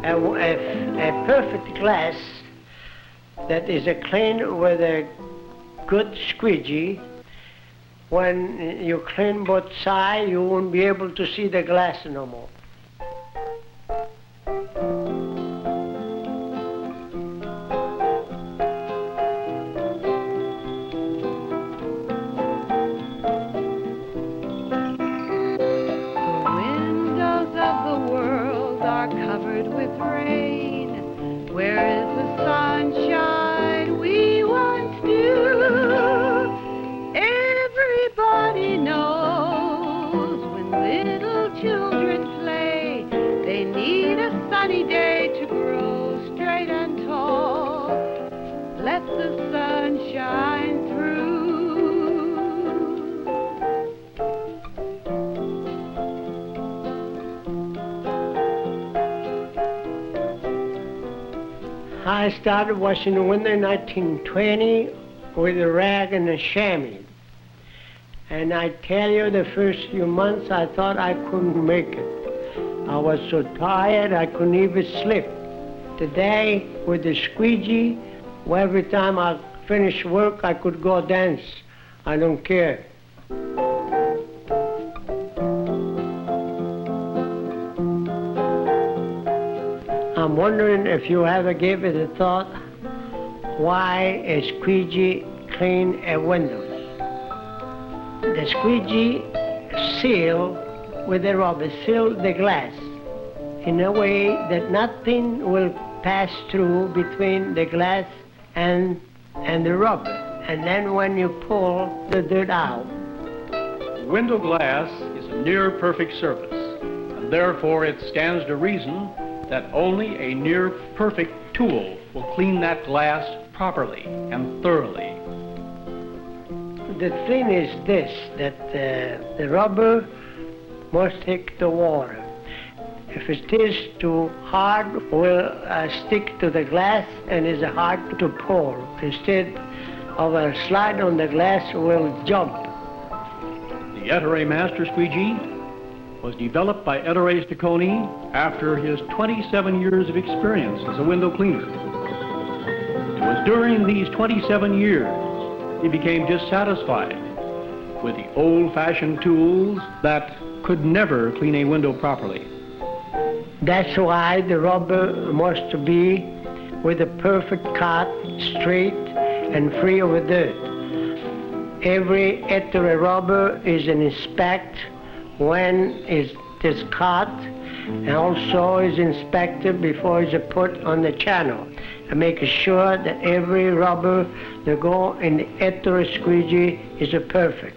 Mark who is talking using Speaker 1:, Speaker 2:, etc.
Speaker 1: A perfect glass that is clean with a good squeegee. When you clean both sides, you won't be able to see the glass no more.
Speaker 2: Covered with rain, where is the sunshine we once knew? Everybody knows when little children play, they need a sunny day to grow straight and tall. Let the sun shine through.
Speaker 1: I started washing the window in 1920 with a rag and a chamois. And I tell you, the first few months I thought I couldn't make it. I was so tired I couldn't even sleep. Today, with the squeegee, every time I finish work I could go dance. I don't care. I'm wondering if you ever gave it a thought why a squeegee clean a windows. The squeegee seal with a rubber seal the glass in a way that nothing will pass through between the glass and the rubber. And then when you pull the dirt out.
Speaker 3: Window glass is a near perfect surface, and therefore it stands to reason that only a near-perfect tool will clean that glass properly and thoroughly.
Speaker 1: The thing is this, that the rubber must take the water. If it is too hard, it will stick to the glass and is hard to pull. Instead of a slide on the glass, it will jump.
Speaker 3: The Ettore Master Squeegee was developed by Ettore Steccone after his 27 years of experience as a window cleaner. It was during these 27 years he became dissatisfied with the old-fashioned tools that could never clean a window properly.
Speaker 1: That's why the rubber must be with a perfect cut, straight and free of dirt. Every Ettore rubber is inspected when it is cut, and also is inspected before it's put on the channel, and make sure that every rubber that go in the Ettore squeegee is perfect.